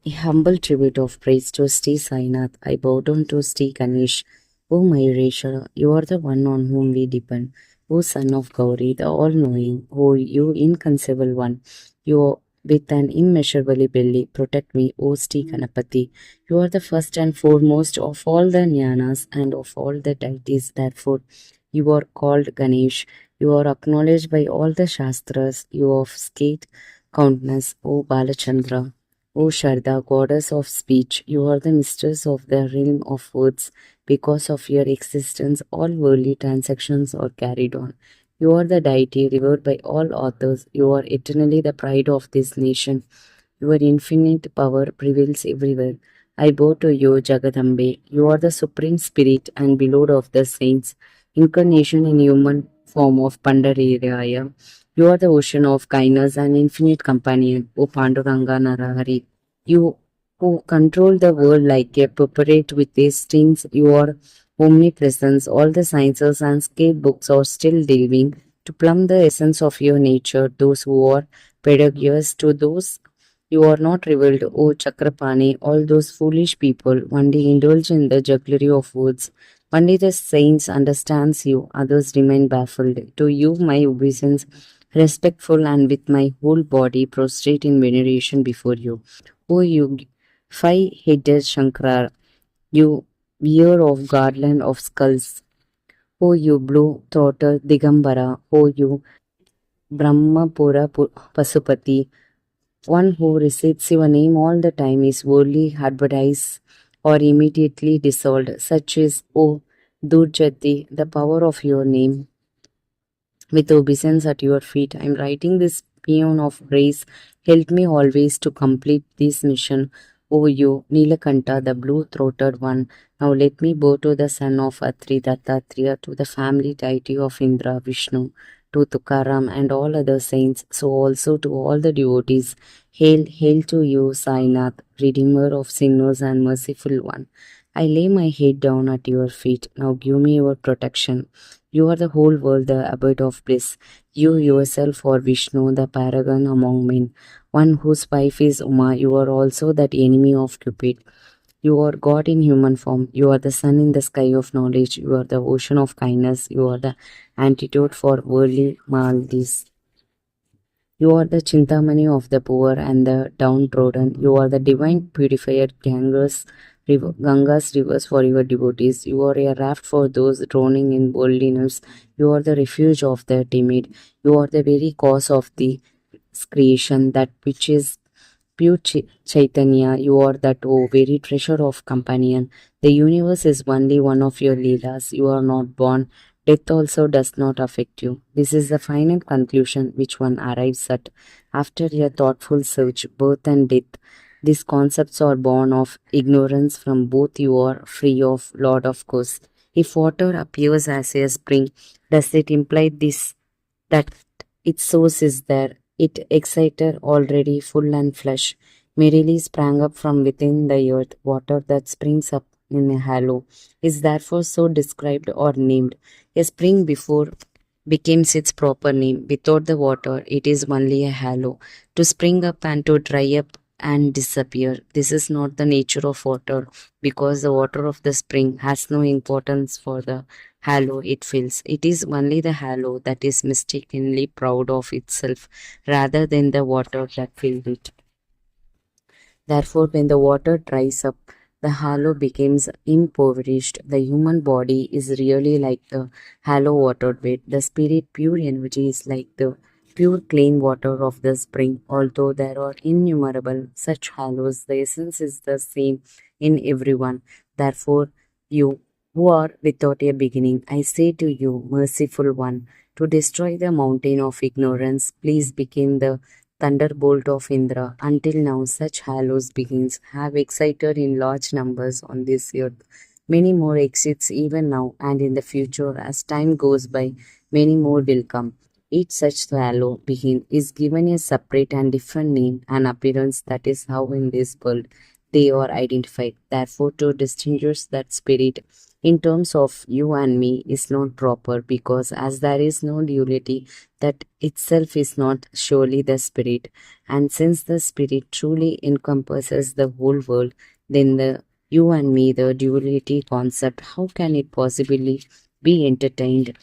A humble tribute of praise to Sri Sainath. I bow down to Sri Ganesh. O my Resha, you are the one on whom we depend. O son of Gauri, the all-knowing, O you inconceivable one, you with an immeasurable belly, protect me, O Sri Ganapati. You are the first and foremost of all the jnanas and of all the deities. Therefore, you are called Ganesh. You are acknowledged by all the Shastras. You of skate countenance, O Balachandra. O Sharda, goddess of speech, you are the mistress of the realm of words. Because of your existence, all worldly transactions are carried on. You are the deity revered by all authors. You are eternally the pride of this nation. Your infinite power prevails everywhere. I bow to you, Jagadambe. You are the supreme spirit and beloved of the saints, incarnation in human form of Pandariraya. You are the ocean of kindness and infinite companion, O Panduranga Narahari. You who control the world like a puppet with these strings, your omnipresence, all the sciences and scale books are still delving to plumb the essence of your nature, those who are pedagogues to those you are not revealed, O Chakrapani, all those foolish people only indulge in the jugglery of words. Only the saints understands you, others remain baffled. To you my obeisance, respectful and with my whole body prostrate in veneration before you. O you five-headed Shankara, you wearer of garland of skulls. O you blue-throated Digambara, O you Brahmapura Pasupati, one who recites your name all the time is worldly advertised or immediately dissolved, such is, O Durjati, the power of your name. With obeisance at your feet, I am writing this paean of praise. Help me always to complete this mission. O you, Nilakanta, the blue-throated one. Now let me bow to the son of Atri Dattatreya, to the family deity of Indra, Vishnu, to Tukaram and all other saints, so also to all the devotees. Hail, hail to you, Sainath, Redeemer of sinners and merciful one. I lay my head down at your feet. Now give me your protection. You are the whole world, the abode of bliss. You yourself are Vishnu, the paragon among men, one whose wife is Uma. You are also that enemy of Cupid. You are God in human form. You are the sun in the sky of knowledge. You are the ocean of kindness. You are the antidote for worldly maladies. You are the Chintamani of the poor and the downtrodden. You are the divine purifier, Ganga's rivers for your devotees. You are a raft for those drowning in worldliness. You are the refuge of the timid. You are the very cause of the creation, that which is pure Chaitanya. You are that very treasure of companion. The universe is only one of your leelas. You are not born. Death also does not affect you. This is the final conclusion which one arrives at after a thoughtful search. Birth and death, these concepts are born of ignorance. From both you are free of, Lord of course. If water appears as a spring, does it imply this that its source is there? It excited already full and flesh, merely sprang up from within the earth. Water that springs up in a hollow is therefore so described or named. A spring before becomes its proper name. Without the water, it is only a hollow, to spring up and to dry up and disappear. This is not the nature of water, because the water of the spring has no importance for the hollow it fills. It is only the hollow that is mistakenly proud of itself rather than the water that filled it. Therefore, when the water dries up, the hollow becomes impoverished. The human body is really like the hollow water bed. The spirit pure energy is like the pure clean water of the spring. Although there are innumerable such hollows, the essence is the same in everyone. Therefore, you who are without a beginning, I say to you, merciful one, to destroy the mountain of ignorance, please become the thunderbolt of Indra. Until now, such halos beings have excited in large numbers on this earth. Many more exits even now and in the future. As time goes by, many more will come. Each such halo being is given a separate and different name and appearance. That is how in this world they are identified. Therefore, to distinguish that spirit, in terms of you and me is not proper, because as there is no duality, that itself is not surely the spirit. And since the spirit truly encompasses the whole world, then the you and me, the duality concept, how can it possibly be entertained?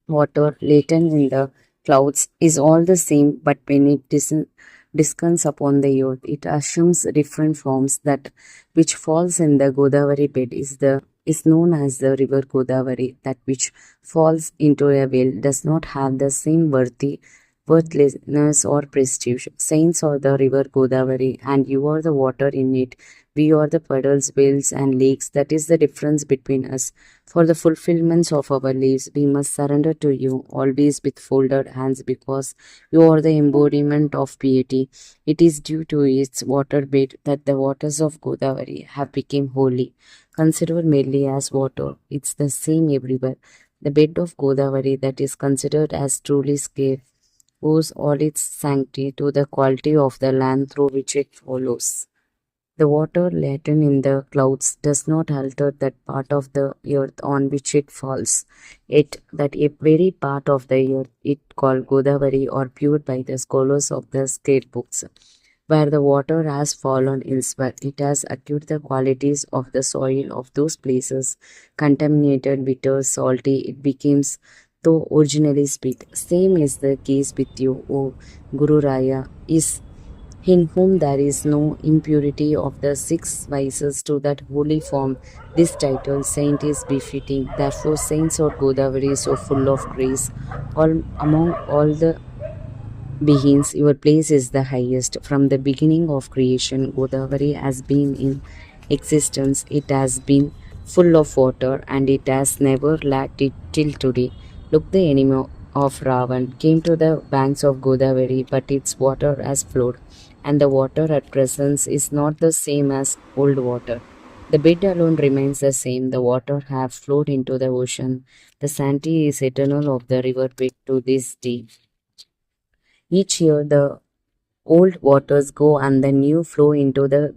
Water latent in the clouds is all the same, but when it descends upon the earth, it assumes different forms. That which falls in the Godavari bed is known as the river Godavari. That which falls into a well does not have the same worthlessness or prestige. Saints are the river Godavari, and you are the water in it. We are the puddles, wells, and lakes. That is the difference between us. For the fulfillments of our lives, we must surrender to you always with folded hands, because you are the embodiment of piety. It is due to its waterbed that the waters of Godavari have become holy. Considered merely as water, it's the same everywhere. The bed of Godavari that is considered as truly sacred owes all its sanctity to the quality of the land through which it flows. The water latent in the clouds does not alter that part of the earth on which it falls. It that a very part of the earth it called Godavari or pure by the scholars of the state books. Where the water has fallen elsewhere, it has acquired the qualities of the soil of those places. Contaminated, bitter, salty, it becomes though originally sweet. Same is the case with you, O Guru Raya, is in whom there is no impurity of the six vices to that holy form. This title, saint, is befitting. Therefore, saints or Godavari so full of grace. All among all the beings, your place is the highest. From the beginning of creation, Godavari has been in existence. It has been full of water, and it has never lacked it till today. Look, the enemy of Ravan came to the banks of Godavari, but its water has flowed, and the water at present is not the same as old water. The bed alone remains the same. The water have flowed into the ocean. The sanctity is eternal of the river bed to this day. Each year, the old waters go and the new flow into the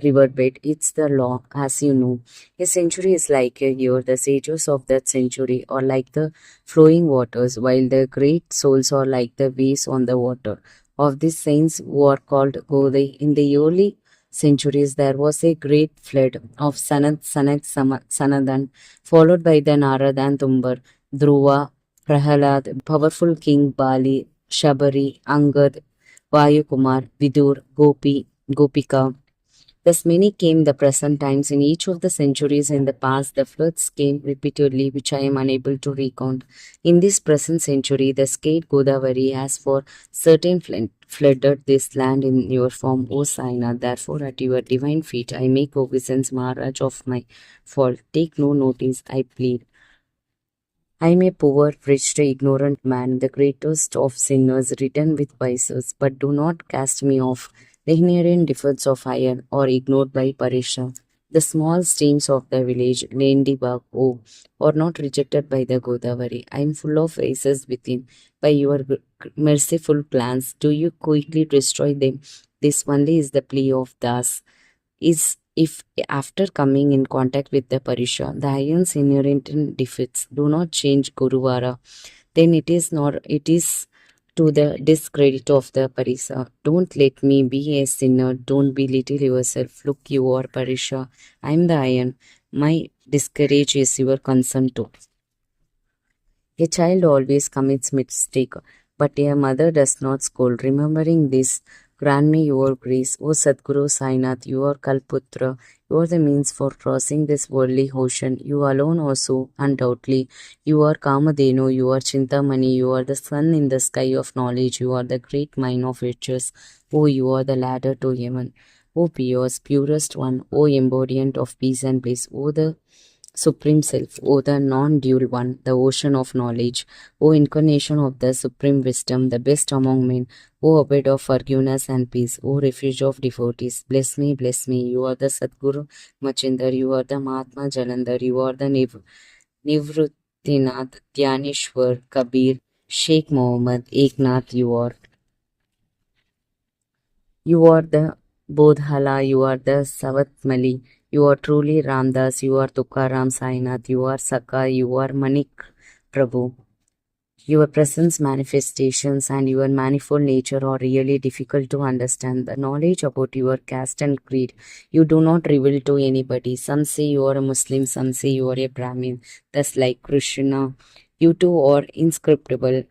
river bed. It's the law, as you know. A century is like a year. The sages of that century are like the flowing waters, while the great souls are like the waves on the water. Of these saints who are called Godai, in the early centuries there was a great flood of Sanadan, followed by the Naradan Tumbar, Dhruva, Prahalad, powerful king Bali, Shabari, Angad, Vayukumar, Vidur, Gopi, Gopika. Thus many came the present times. In each of the centuries in the past, the floods came repeatedly, which I am unable to recount. In this present century, the state Godavari has for certain flooded this land in your form, O Saina. Therefore, at your divine feet, I make obeisance, Maharaj, of my fault. Take no notice, I plead. I am a poor, wretched, ignorant man, the greatest of sinners, ridden with vices, but do not cast me off. The inherent defects of iron are ignored by Parisha. The small streams of the village, Lendibag, are not rejected by the Godavari. I am full of vices within. By your merciful plans, do you quickly destroy them? This only is the plea of Das is if after coming in contact with the Parisha, the iron's inherent defects do not change Guruvara, then it is to the discredit of the Parisha. Don't let me be a sinner, don't belittle yourself. Look, you are Parisha, I am the iron. My discourage is your concern too. A child always commits mistake, but a mother does not scold. Remembering this, grant me your grace, O Sadguru Sainath, you are Kalputra, you are the means for crossing this worldly ocean. You alone also, undoubtedly. You are Kamadhenu, you are Chintamani, you are the sun in the sky of knowledge, you are the great mine of riches. O you are the ladder to heaven. O pious, purest one, O embodiment of peace and bliss, O the Supreme Self, O the non-dual one, the ocean of knowledge, O incarnation of the supreme wisdom, the best among men, O abode of forgiveness and peace, O refuge of devotees, bless me, you are the Sadguru Machinder, you are the Mahatma Jalandhar, you are the Nivruttinath, Dhyaneshwar, Kabir, Sheikh Mohammed, Eknath, you are the Bodhala, you are the Savatmali, You are truly Ramdas, you are Tukaram Sainath, you are Saka, you are Manik Prabhu. Your presence, manifestations, and your manifold nature are really difficult to understand. The knowledge about your caste and creed you do not reveal to anybody. Some say you are a Muslim, some say you are a Brahmin. Thus, like Krishna, you two are inscriptable.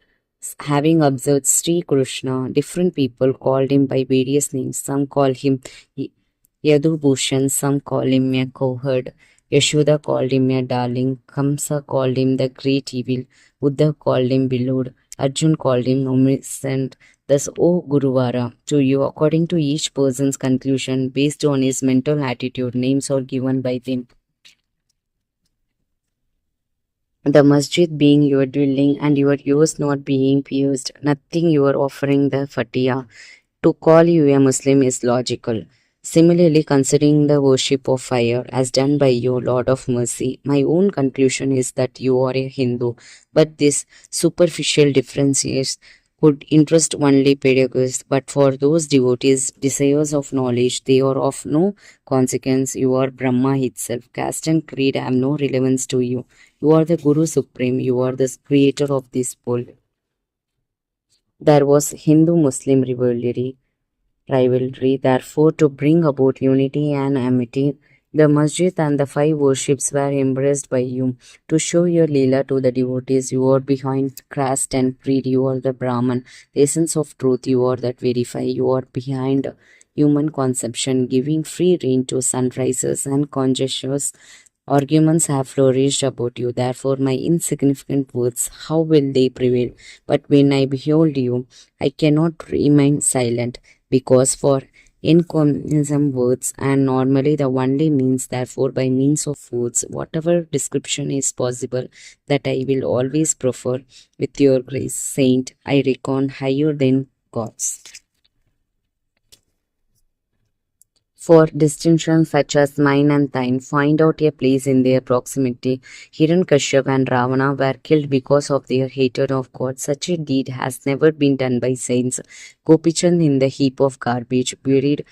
Having observed Sri Krishna, different people called him by various names. Some call him Yadubhushan, some call him a cowherd. Yashoda called him a darling. Kamsa called him the great evil. Buddha called him beloved. Arjun called him omniscient. Thus, O Guruvara, to you, according to each person's conclusion, based on his mental attitude, names are given by them. The masjid being your dwelling and your yours not being pierced, nothing you are offering the Fatiha. To call you a Muslim is logical. Similarly, considering the worship of fire as done by you, Lord of Mercy, my own conclusion is that you are a Hindu. But this superficial differences could interest only pedagogues, but for those devotees, desires of knowledge, they are of no consequence. You are Brahma itself. Caste and creed have no relevance to you. You are the Guru Supreme. You are the creator of this world. There was Hindu-Muslim rivalry, therefore, to bring about unity and amity. The masjid and the five worships were embraced by you. To show your Leela to the devotees, you are behind caste and creed, you are the Brahman. The essence of truth, you are that verify, you are behind human conception, giving free rein to sunrises and conjectures. Arguments have flourished about you, therefore my insignificant words, how will they prevail? But when I behold you, I cannot remain silent, because for encomiasm words and normally the only means, therefore by means of words, whatever description is possible, that I will always prefer with your grace, Saint, I reckon higher than gods. For distinctions such as mine and thine, find out a place in their proximity. Hiranyakashipu and Ravana were killed because of their hatred of God. Such a deed has never been done by saints. Gopichand in the heap of garbage buried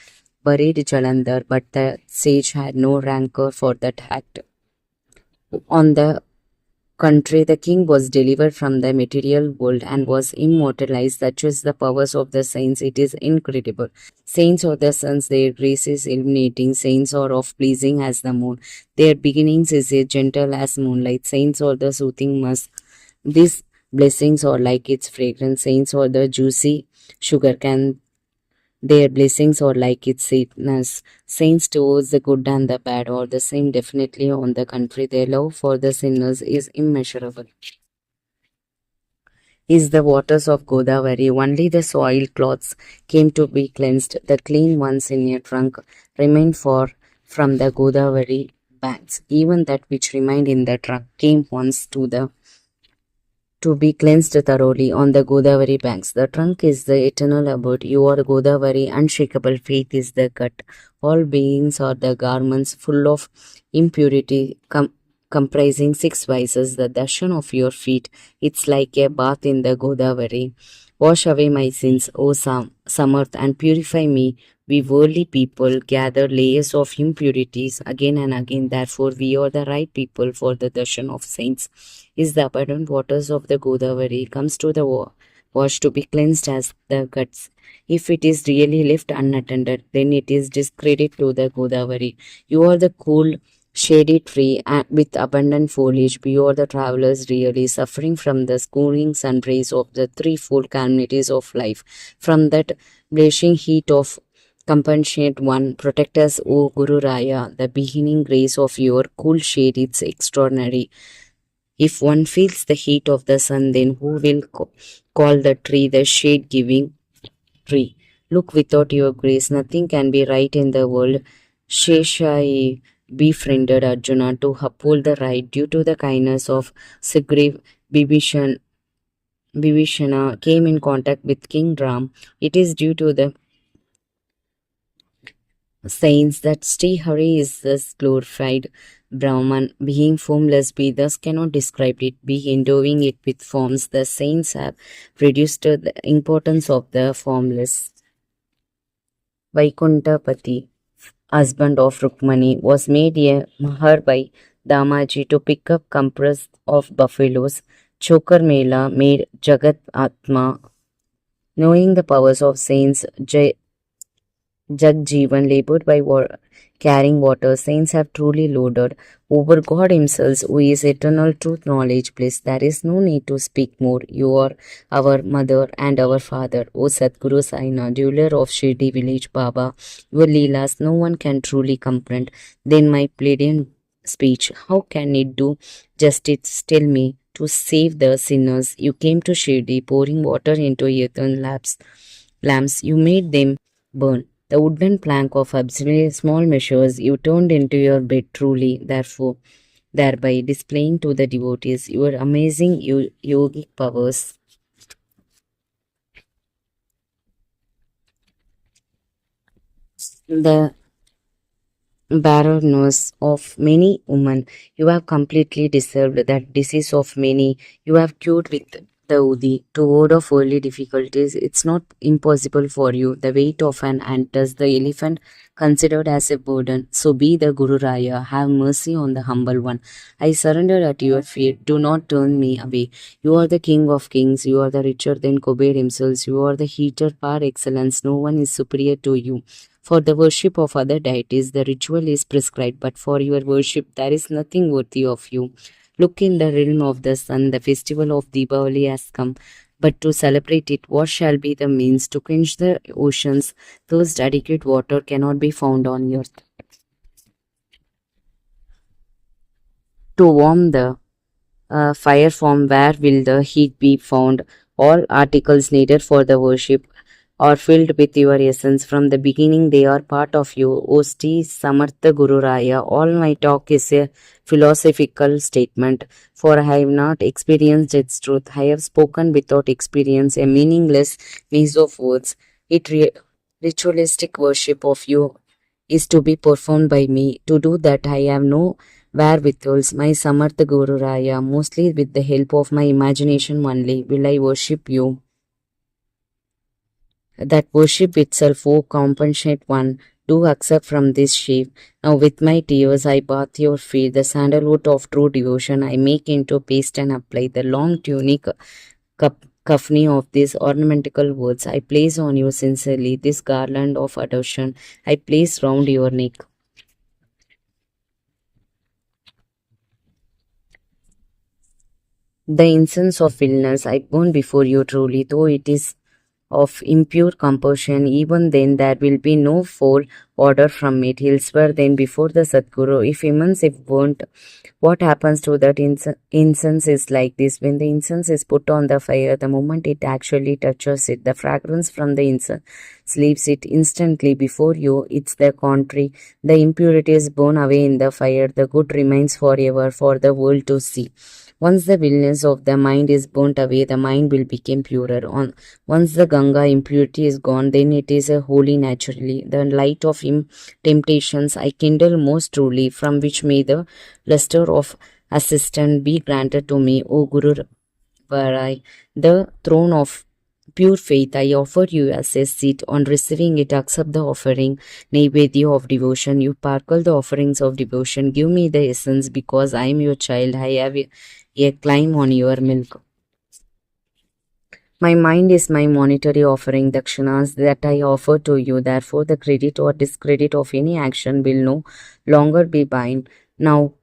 Jalandhar, but the sage had no rancor for that act. On the country, the king was delivered from the material world and was immortalized. That is the powers of the saints. It is incredible. Saints are the suns, their grace is illuminating. Saints are of pleasing as the moon. Their beginnings is as gentle as moonlight. Saints are the soothing musk. These blessings are like its fragrance. Saints are the juicy sugar cane. Their blessings are like its sweetness. Saints towards the good and the bad are the same. Definitely, on the contrary, their love for the sinners is immeasurable. Is the waters of Godavari. Only the soiled cloths came to be cleansed. The clean ones in a trunk remained from the Godavari banks. Even that which remained in the trunk came once to be cleansed thoroughly on the Godavari banks. The trunk is the eternal abode. You are Godavari, unshakable faith is the gut. All beings are the garments full of impurity, comprising six vices. The darshan of your feet, it's like a bath in the Godavari. Wash away my sins, O Samarth, and purify me. We worldly people gather layers of impurities again and again. Therefore, we are the right people for the darshan of saints. Is the abundant waters of the Godavari comes to the wash to be cleansed as the guts. If it is really left unattended, then it is discredit to the Godavari. You are the cool, shady tree with abundant foliage. We are the travelers really suffering from the scorching sun rays of the threefold calamities of life. From that blazing heat of compassionate one, protect us, O Guru Raya. The beginning grace of your cool shade is extraordinary. If one feels the heat of the sun, then who will call the tree the shade giving tree? Look, without your grace, nothing can be right in the world. Sheshai befriended Arjuna to uphold the right due to the kindness of Sugriv. Bibhishana came in contact with King Ram. It is due to the saints that Sri Hari is thus glorified. Brahman, being formless, we thus cannot describe it, be endowing it with forms. The saints have reduced the importance of the formless. Vaikuntapati. husband of Rukmani, was made a mahar by Damaji to pick up compress of buffaloes. Chokar Mela made Jagat Atma, knowing the powers of saints. Jagjeevan labored by carrying water. Saints have truly loaded over God Himself, who is eternal truth, knowledge, bliss. There is no need to speak more. You are our mother and our father. O Sadguru Saina, jeweler of Shirdi village Baba, your Leelas no one can truly comprehend. Then my pleading speech, how can it do justice? Tell me. To save the sinners, you came to Shirdi, pouring water into earthen lamps. You made them burn. The wooden plank of absolutely small measures you turned into your bed truly, therefore, thereby displaying to the devotees your amazing yogic powers. The barrenness of many women, you have completely deserved that disease of many, you have cured with the Udi. To ward off early difficulties, it's not impossible for you. The weight of an ant does the elephant considered as a burden. So be the Guru Raya, have mercy on the humble one. I surrender at your feet. Do not turn me away. You are the King of kings. You are the richer than Kubera himself. You are the heater par excellence. No one is superior to you. For the worship of other deities, the ritual is prescribed, but for your worship, there is nothing worthy of you. Look in the realm of the sun, the festival of Deepavali has come. But to celebrate it, what shall be the means to quench the oceans? Thirst adequate water cannot be found on earth. To warm the fire from where will the heat be found? All articles needed for the worship are filled with your essence. From the beginning, they are part of you. O Sti Samartha Guru Raya, all my talk is a philosophical statement, for I have not experienced its truth. I have spoken without experience, a meaningless maze of words. Ritualistic worship of you is to be performed by me. To do that, I have no wherewithals. My Samartha Guru Raya, mostly with the help of my imagination only, will I worship you. That worship itself, O compassionate one, do accept from this sheaf. Now with my tears I bath your feet, the sandalwood of true devotion I make into paste and apply the long tunic kafni of these ornamentical words. I place on you sincerely this garland of adoration I place round your neck. The incense of illness I burn before you truly, though it is of impure compulsion, even then there will be no foul odor from it. He'll swear then before the Sadguru, if burnt, what happens to that incense is like this. When the incense is put on the fire, the moment it actually touches it, the fragrance from the incense leaves it instantly before you. It's the contrary. The impurity is borne away in the fire. The good remains forever for the world to see. Once the vilness of the mind is burnt away, the mind will become purer. Once the Ganga impurity is gone, then it is a holy naturally. The light of temptations I kindle most truly, from which may the luster of assistance be granted to me, O Guru Varai. The throne of pure faith I offer you as a seat. On receiving it, accept the offering, Naivedya of devotion. You sparkle the offerings of devotion. Give me the essence because I am your child. I have a claim on your milk. My mind is my monetary offering, dakshinas that I offer to you. Therefore, the credit or discredit of any action will no longer be mine. Now,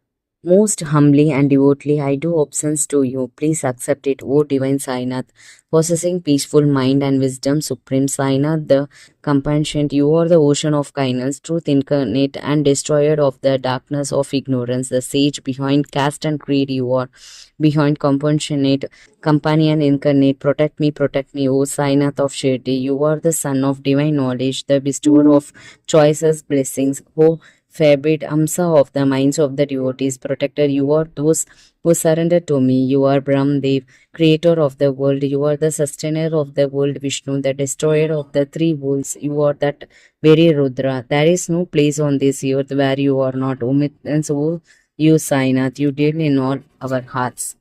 most humbly and devotedly, I do obeisance to you. Please accept it, O divine Sainath, possessing peaceful mind and wisdom, supreme Sainath, the compassionate. You are the ocean of kindness, truth incarnate and destroyer of the darkness of ignorance, the sage behind caste and creed. You are behind compassionate, companion incarnate. Protect me, O Sainath of Shirdi. You are the son of divine knowledge, the bestower of choicest blessings. O Favorite Amsa of the minds of the devotees, protector, you are those who surrender to me. You are Brahmdev, creator of the world. You are the sustainer of the world, Vishnu, the destroyer of the three worlds. You are that very Rudra. There is no place on this earth where you are not. Omit and so you, Sainath, you deal in all our hearts.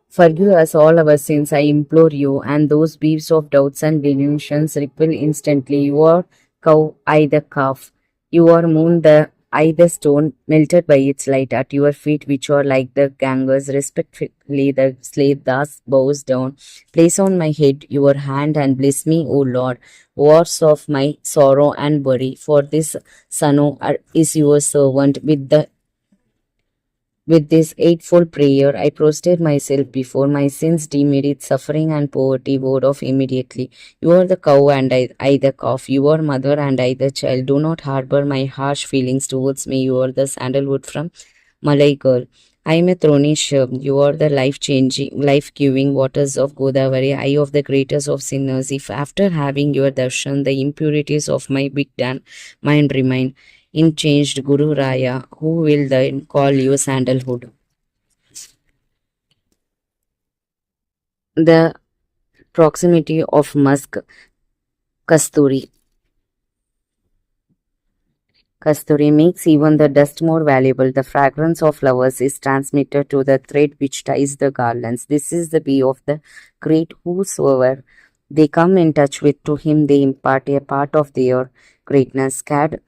Forgive us all our sins, I implore you, and those beeves of doubts and delusions repel instantly. You are cow, I the calf. You are moon, the I the stone, melted by its light at your feet, which are like the gangers. Respectfully, the slave thus bows down. Place on my head your hand and bless me, O Lord, wars of my sorrow and worry. For this son is your servant with this eightfold prayer, I prostrate myself before my sins, demerit, suffering, and poverty. Word of immediately. You are the cow, and I the calf. You are mother, and I the child. Do not harbor my harsh feelings towards me. You are the sandalwood from Malay girl. I am a thorny shrub. You are the life changing, life giving waters of Godavari, eye of the greatest of sinners. If after having your darshan, the impurities of my big dan mind remain, in changed Guru Raya, who will then call you sandalwood. The proximity of musk kasturi. Kasturi makes even the dust more valuable. The fragrance of flowers is transmitted to the thread which ties the garlands. This is the way of the great whosoever they come in touch with, to him they impart a part of their greatness. Cad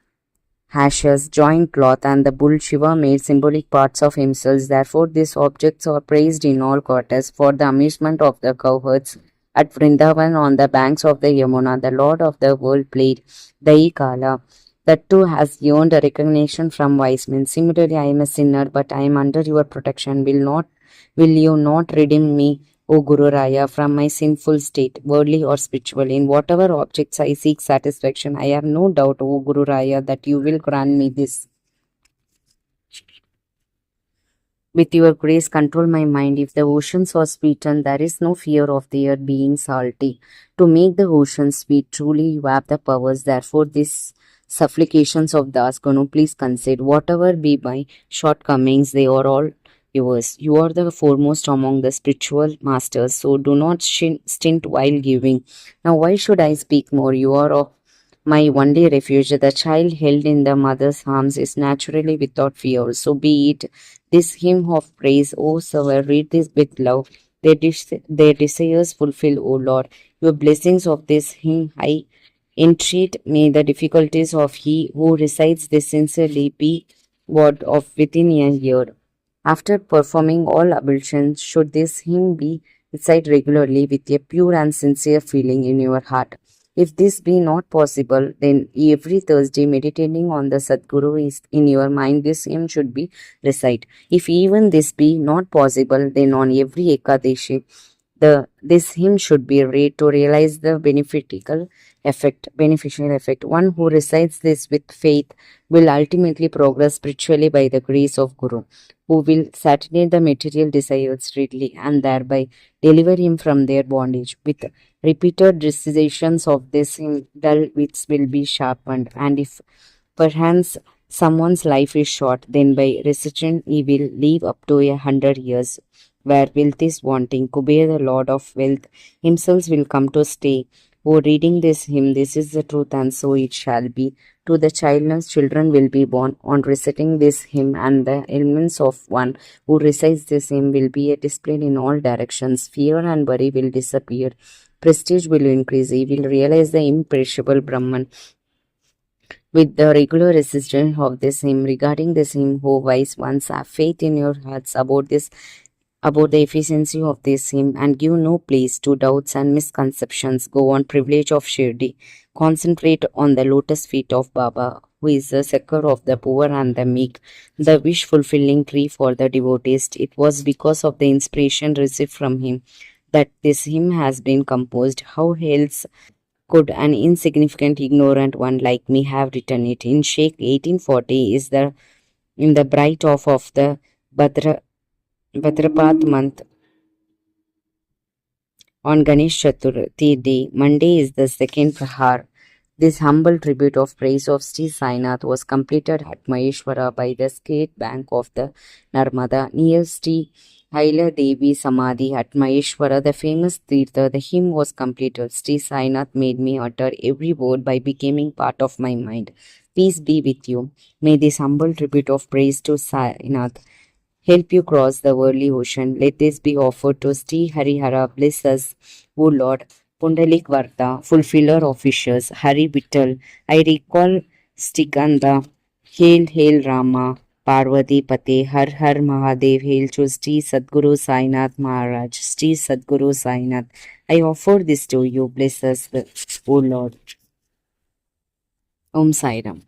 hashes, joint cloth, and the bull Shiva made symbolic parts of himself. Therefore, these objects are praised in all quarters for the amusement of the cowherds. At Vrindavan, on the banks of the Yamuna, the Lord of the world played Dai Kala. That too has earned a recognition from wise men. Similarly, I am a sinner, but I am under your protection. Will you not redeem me, O Guru Raya, from my sinful state, worldly or spiritual? In whatever objects I seek satisfaction, I have no doubt, O Guru Raya, that you will grant me this. With your grace, control my mind. If the oceans are sweetened, there is no fear of their being salty. To make the oceans sweet, truly you have the powers. Therefore, these supplications of Das Ganu, please consider. Whatever be my shortcomings, they are all yours. You are the foremost among the spiritual masters, so do not stint while giving. Now, why should I speak more? You are of my only refuge. The child held in the mother's arms is naturally without fear. So be it this hymn of praise, O Saver, read this with love. Their desires fulfill, O Lord. Your blessings of this hymn I entreat. May the difficulties of he who recites this sincerely be word of within a year. After performing all ablutions, should this hymn be recited regularly with a pure and sincere feeling in your heart. If this be not possible, then every Thursday meditating on the Sadguru is in your mind, this hymn should be recited. If even this be not possible, then on every Ekadashi, this hymn should be read to realize the beneficial effect. One who recites this with faith will ultimately progress spiritually by the grace of Guru, who will satisfy the material desires readily and thereby deliver him from their bondage. With repeated recitations of this hymn, dull wits will be sharpened, and if perchance someone's life is short, then by recitation he will live up to 100 years. Where wealth is wanting, Kuber, the Lord of wealth, himself will come to stay. Oh, reading this hymn, this is the truth, and so it shall be. To the childless children will be born. On reciting this hymn, and the elements of one who recites this hymn will be displayed in all directions. Fear and worry will disappear. Prestige will increase. He will realize the imperishable Brahman. With the regular resistance of this hymn, regarding this hymn, who wise ones have faith in your hearts about the efficiency of this hymn, and give no place to doubts and misconceptions. Go on, privilege of Shirdi. Concentrate on the lotus feet of Baba, who is the succor of the poor and the meek, the wish fulfilling tree for the devotees. It was because of the inspiration received from him that this hymn has been composed. How else could an insignificant, ignorant one like me have written it? In Sheikh 1840 is the in the bright off of the Bhadrapad month on Ganesh Chaturthi day. Monday is the second Prahar. This humble tribute of praise of Sri Sainath was completed at Maheshwara by the state bank of the Narmada near Sri Haila Devi Samadhi at Maheshwara, the famous Tirtha. The hymn was completed. Sri Sainath made me utter every word by becoming part of my mind. Peace be with you. May this humble tribute of praise to Sainath help you cross the worldly ocean. Let this be offered to Sri Harihara. Bless us, O Lord. Pundalik Varta, fulfiller of wishes, Hari Vittal. I recall Stikanda, Hail Hail Rama, Parvati Pate, Har Har Mahadev, Hail to Sri Sadguru Sainath Maharaj, Sri Sadguru Sainath. I offer this to you, bless us, O Lord. Om Sai Ram.